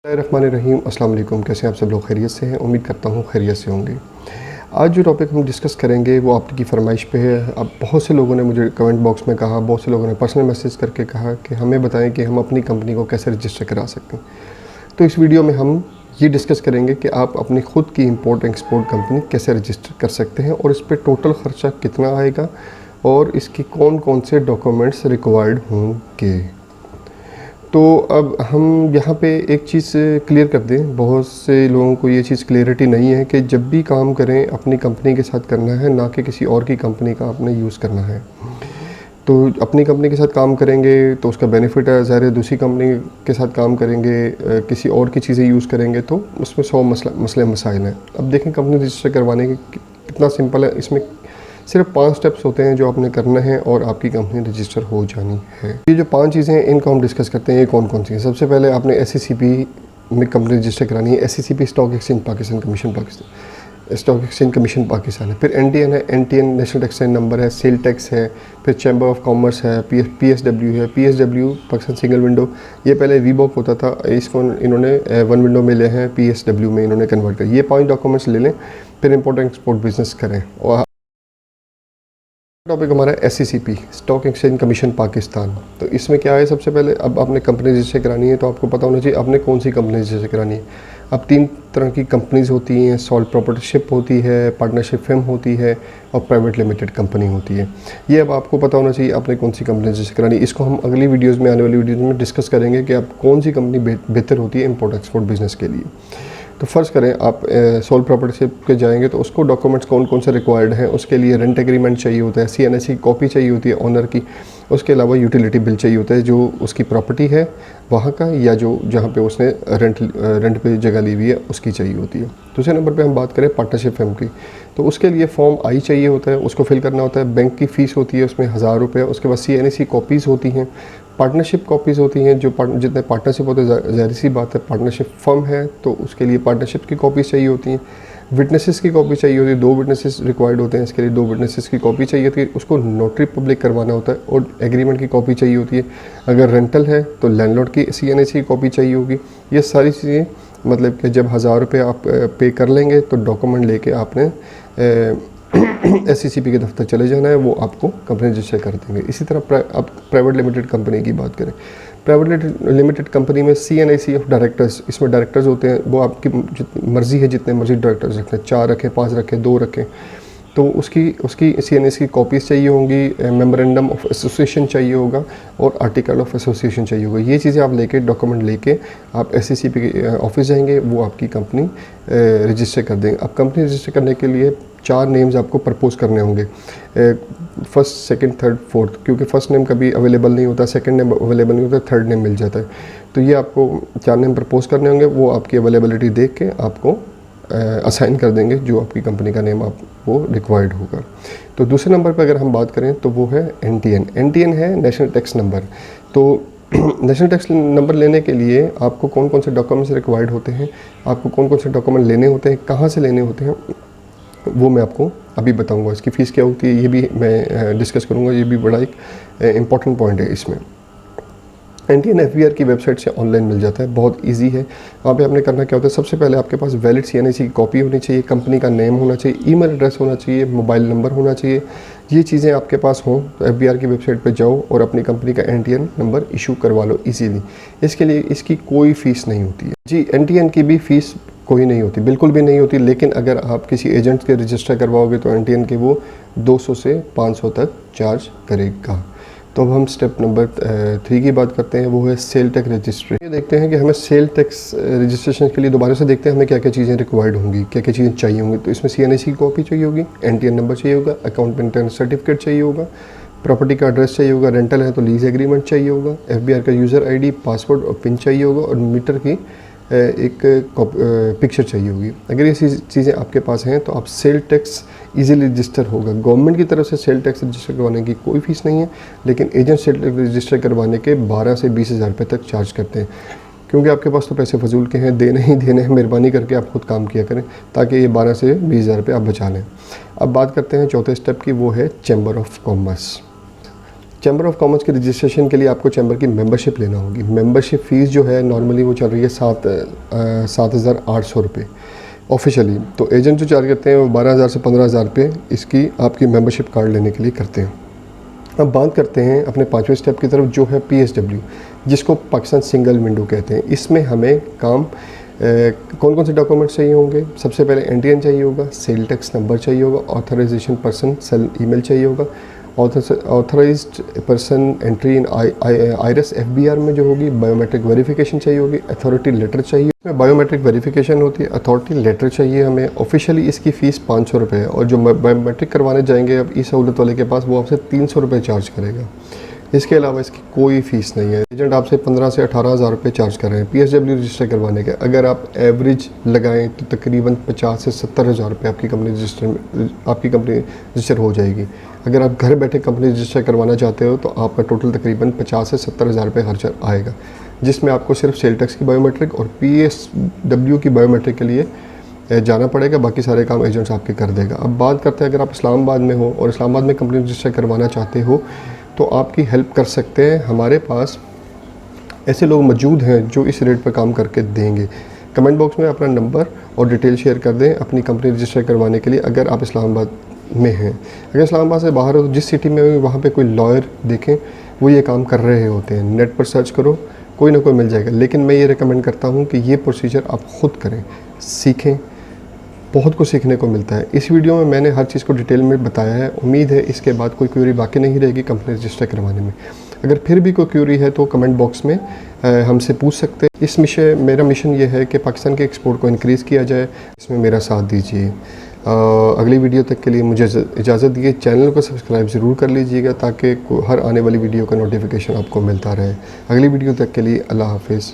रहीम अस्सलाम वालेकुम। कैसे हैं आप सब लोग? खैरियत से हैं? उम्मीद करता हूँ खैरियत से होंगे। आज जो टॉपिक हम डिस्कस करेंगे वो आपकी फरमाइश पे है। अब बहुत से लोगों ने मुझे कमेंट बॉक्स में कहा, बहुत से लोगों ने पर्सनल मैसेज करके कहा कि हमें बताएं कि हम अपनी कंपनी को कैसे रजिस्टर करा सकते हैं। तो इस वीडियो में हम ये डिस्कस करेंगे कि आप अपनी ख़ुद की इंपोर्ट एक्सपोर्ट कंपनी कैसे रजिस्टर कर सकते हैं और इस पर टोटल ख़र्चा कितना आएगा और इसकी कौन कौन से डॉक्यूमेंट्स रिक्वायर्ड होंगे। तो अब हम यहाँ पे एक चीज़ क्लियर कर दें, बहुत से लोगों को ये चीज़ क्लियरिटी नहीं है कि जब भी काम करें अपनी कंपनी के साथ करना है, ना कि किसी और की कंपनी का आपने यूज़ करना है। तो अपनी कंपनी के साथ काम करेंगे तो उसका बेनिफिट है, ज़ाहिर है दूसरी कंपनी के साथ काम करेंगे किसी और की चीज़ें यूज़ करेंगे तो उसमें 100 मसले मसाइल हैं। अब देखें कंपनी रजिस्टर करवाने के कितना सिंपल है। इसमें सिर्फ 5 स्टेप्स होते हैं जो आपने करना है और आपकी कंपनी रजिस्टर हो जानी है। ये जो 5 चीज़ें हैं इनको हम डिस्कस करते हैं, ये कौन कौन सी हैं। सबसे पहले आपने SCCP में कंपनी रजिस्टर करानी है। SCCP stock exchange Pakistan commission Pakistan, stock exchange commission Pakistan है। फिर NTN है, NTN नेशनल एक्सचेंज नंबर है, सेल टैक्स है, फिर चैम्बर ऑफ कॉमर्स है, PSW है, PSW पाकिस्तान सिंगल विंडो। ये पहले वीबॉक होता था, इसको इन्होंने 1 विंडो में ले हैं, PSW में इन्होंने कन्वर्ट कर। ये 5 डॉक्यूमेंट्स ले लें, फिर इंपोर्ट एक्सपोर्ट बिजनेस करें। और टॉपिक हमारा SCCP stock exchange commission Pakistan. तो इसमें क्या है, सबसे पहले अब आपने कंपनी रजिस्टर करानी है तो आपको पता होना चाहिए आपने कौन सी कंपनी रजिस्टर करानी है। अब 3 तरह की कंपनीज होती हैं, सोल प्रोप्राइटरशिप होती है, पार्टनरशिप फर्म होती है और प्राइवेट लिमिटेड कंपनी होती है। ये अब आपको पता होना चाहिए आपने कौन सी कंपनी रजिस्टर करानी है। इसको हम अगली वीडियोज़ में, आने वाली वीडियोज़ में डिस्कस करेंगे कि आप कौन सी कंपनी बेहतर होती है इंपोर्ट एक्सपोर्ट बिजनेस के लिए। तो फ़र्ज़ करें आप सोल प्रॉपर्टीशिप के जाएंगे तो उसको डॉक्यूमेंट्स कौन कौन से रिक्वायर्ड हैं। उसके लिए रेंट एग्रीमेंट चाहिए होता है, CNC की कॉपी चाहिए होती है ओनर की। उसके अलावा यूटिलिटी बिल चाहिए होता है जो उसकी प्रॉपर्टी है वहाँ का, या जो जहाँ पे उसने रेंट पे जगह ली हुई है उसकी चाहिए होती है। दूसरे नंबर पे हम बात करें पार्टनरशिप फर्म की, तो उसके लिए फॉर्म I चाहिए होता है, उसको फिल करना होता है। बैंक की फ़ीस होती है उसमें 1000 रुपये। उसके बाद CNC कॉपीज़ होती हैं, पार्टनरशिप कॉपीज़ होती हैं। जो जितने पार्टनरशिप होते हैं, ज़ाहिर सी बात है पार्टनरशिप फर्म है तो उसके लिए पार्टनरशिप की कॉपीज़ चाहिए होती हैं। विटनेसेस की कॉपी चाहिए होती है, 2 विटनेसेस रिक्वायर्ड होते हैं। इसके लिए 2 विटनेसेस की कॉपी चाहिए होती है, उसको नोटरी पब्लिक करवाना होता है। और एग्रीमेंट की कॉपी चाहिए होती है। अगर रेंटल है तो लैंडलॉर्ड की CNC की कॉपी चाहिए होगी। ये सारी चीज़ें मतलब कि जब 1000 रुपये आप पे कर लेंगे तो डॉक्यूमेंट लेके आपने SCCP के दफ्तर चले जाना है, वो आपको कंपनी रजिस्टर कर देंगे। इसी तरह अब प्राइवेट लिमिटेड कंपनी की बात करें, प्राइवेट लिमिटेड कंपनी में CNC ऑफ डायरेक्टर्स, इसमें डायरेक्टर्स होते हैं, वो आपकी मर्ज़ी है जितने मर्ज़ी डायरेक्टर्स रखें, 4 रखें, 5 रखें, 2 रखें। तो उसकी CNC की कॉपीज़ चाहिए होंगी, मेमोरेंडम ऑफ एसोसिएशन चाहिए होगा और आर्टिकल ऑफ एसोसिएशन चाहिए होगा। ये चीज़ें आप लेके डॉक्यूमेंट लेके आप SCCP के ऑफिस जाएंगे, वो आपकी कंपनी रजिस्टर कर देंगे। अब कंपनी रजिस्टर करने के लिए 4 नेम्स आपको प्रपोज़ करने होंगे, फर्स्ट, सेकंड, थर्ड, फोर्थ, क्योंकि फर्स्ट नेम कभी अवेलेबल नहीं होता, सेकंड नेम अवेलेबल नहीं होता, थर्ड नेम मिल जाता है। तो ये आपको 4 नेम प्रपोज़ करने होंगे, वो आपकी अवेलेबिलिटी देख के आपको असाइन कर देंगे जो आपकी कंपनी का नेम आप वो रिक्वायर्ड होगा। तो दूसरे नंबर पर अगर हम बात करें तो वो है NTN है नेशनल टैक्स नंबर। तो नेशनल टैक्स नंबर लेने के लिए आपको कौन कौन से डॉक्यूमेंट्स रिक्वायर्ड होते हैं, आपको कौन कौन से डॉक्यूमेंट लेने होते हैं, कहाँ से लेने होते हैं, वो मैं आपको अभी बताऊंगा। इसकी फ़ीस क्या होती है ये भी मैं डिस्कस करूंगा, ये भी बड़ा एक इम्पॉर्टेंट पॉइंट है इसमें। NTN FBR की वेबसाइट से ऑनलाइन मिल जाता है, बहुत इजी है। वहाँ पे आपने करना क्या होता है, सबसे पहले आपके पास वैलिड CNC की कॉपी होनी चाहिए, कंपनी का नेम होना चाहिए, ईमेल एड्रेस होना चाहिए, मोबाइल नंबर होना चाहिए। ये चीज़ें आपके पास हों तो FBR की वेबसाइट पे जाओ और अपनी कंपनी का NTN नंबर इशू करवा लो इजीली। इसके लिए इसकी कोई फ़ीस नहीं होती है जी, NTN की भी फ़ीस कोई नहीं होती, बिल्कुल भी नहीं होती। लेकिन अगर आप किसी एजेंट के रजिस्टर करवाओगे तो NTN के वो 200 से 500 तक चार्ज करेगा। तो अब हम स्टेप नंबर 3 की बात करते हैं, वो है सेल टैक्स रजिस्ट्री। ये देखते हैं कि हमें सेल टैक्स रजिस्ट्रेशन के लिए दोबारा से देखते हैं हमें क्या क्या चीज़ें रिक्वायर्ड होंगी, क्या क्या चीज़ें चाहिए होंगी। तो इसमें CNC की कॉपी चाहिए होगी, NTN नंबर चाहिए होगा, अकाउंट मेंटेनेंस सर्टिफिकेट चाहिए होगा, प्रॉपर्टी का एड्रेस चाहिए होगा, रेंटल है तो लीज एग्रीमेंट चाहिए होगा, FBR का यूज़र ID, पासवर्ड और पिन चाहिए होगा और मीटर की एक पिक्चर चाहिए होगी। अगर ये चीज़ें आपके पास हैं तो आप सेल टैक्स इजीली रजिस्टर होगा। गवर्नमेंट की तरफ से सेल टैक्स रजिस्टर करवाने की कोई फ़ीस नहीं है, लेकिन एजेंट सेल टैक्स रजिस्टर करवाने के 12 से 20 हज़ार रुपये तक चार्ज करते हैं। क्योंकि आपके पास तो पैसे फजूल के हैं, देने ही देने हैं, मेहरबानी करके आप खुद काम किया करें ताकि ये 12 से 20 हज़ार रुपये आप बचा लें। अब बात करते हैं चौथे स्टेप की, वो है chamber of commerce. Chamber of commerce के रजिस्ट्रेशन के लिए आपको चैम्बर की मेंबरशिप लेना होगी। मेंबरशिप फ़ीस जो है नॉर्मली वो चल रही है 7,800 रुपये ऑफिशियली। तो एजेंट जो चार्ज करते हैं वो 12,000 से 15,000 रुपये इसकी आपकी मेंबरशिप कार्ड लेने के लिए करते हैं। अब बात करते हैं अपने 5वें स्टेप की तरफ, जो है PSW, जिसको पाकिस्तान सिंगल विंडो कहते हैं। इसमें हमें काम कौन कौन से डॉक्यूमेंट्स चाहिए होंगे? सबसे पहले NTN चाहिए होगा, सेल टैक्स नंबर चाहिए होगा, ऑथराइजेशन पर्सन सेल ईमेल चाहिए होगा, authorised person entry in IRAS FBR में जो होगी, बायोमेट्रिक वेरिफिकेशन चाहिए होगी, अथॉरिटी लेटर चाहिए। इसमें बायोमेट्रिक वेरिफिकेशन होती है, अथॉरिटी लेटर चाहिए हमें। ऑफिशियली इसकी फ़ीस 500 रुपये है, और जो बायोमेट्रिक करवाने जाएंगे अब ई सहूलत वाले के पास, वो आपसे 300 रुपये चार्ज करेगा। इसके अलावा इसकी कोई फ़ीस नहीं है। एजेंट आपसे 15 से 18,000 रुपये चार्ज कर रहे हैं PSW रजिस्टर करवाने के। अगर आप एवरेज लगाएं तो तकरीबन 50 से 70,000 रुपये आपकी कंपनी रजिस्टर हो जाएगी। अगर आप घर बैठे कंपनी रजिस्टर करवाना चाहते हो तो आपका टोटल तकरीबन 50 से 70,000 रुपये खर्चा आएगा, जिसमें आपको सिर्फ सेल टैक्स की बायोमेट्रिक और PSW की बायोमेट्रिक के लिए जाना पड़ेगा। बाकी सारे काम एजेंट्स आपके कर देगा। अब बात करते हैं, अगर आप इस्लामाबाद में हो और इस्लामाबाद में कंपनी रजिस्टर करवाना चाहते हो तो आपकी हेल्प कर सकते हैं। हमारे पास ऐसे लोग मौजूद हैं जो इस रेट पर काम करके देंगे। कमेंट बॉक्स में अपना नंबर और डिटेल शेयर कर दें अपनी कंपनी रजिस्टर करवाने के लिए, अगर आप इस्लामाबाद में हैं। अगर इस्लामाबाद से बाहर हो तो जिस सिटी में वहाँ पे कोई लॉयर देखें वो ये काम कर रहे होते हैं। नेट पर सर्च करो, कोई ना कोई मिल जाएगा। लेकिन मैं ये रिकमेंड करता हूँ कि ये प्रोसीजर आप ख़ुद करें, सीखें, बहुत कुछ सीखने को मिलता है। इस वीडियो में मैंने हर चीज़ को डिटेल में बताया है। उम्मीद है इसके बाद कोई क्यूरी बाकी नहीं रहेगी कंपनी रजिस्टर करवाने में। अगर फिर भी कोई क्यूरी है तो कमेंट बॉक्स में हमसे पूछ सकते हैं। मेरा मिशन ये है कि पाकिस्तान के एक्सपोर्ट को इंक्रीज़ किया जाए, इसमें मेरा साथ दीजिए। अगली वीडियो तक के लिए मुझे इजाज़त दिए। चैनल को सब्सक्राइब ज़रूर कर लीजिएगा ताकि हर आने वाली वीडियो का नोटिफिकेशन आपको मिलता रहे। अगली वीडियो तक के लिए अल्लाह हाफिज़।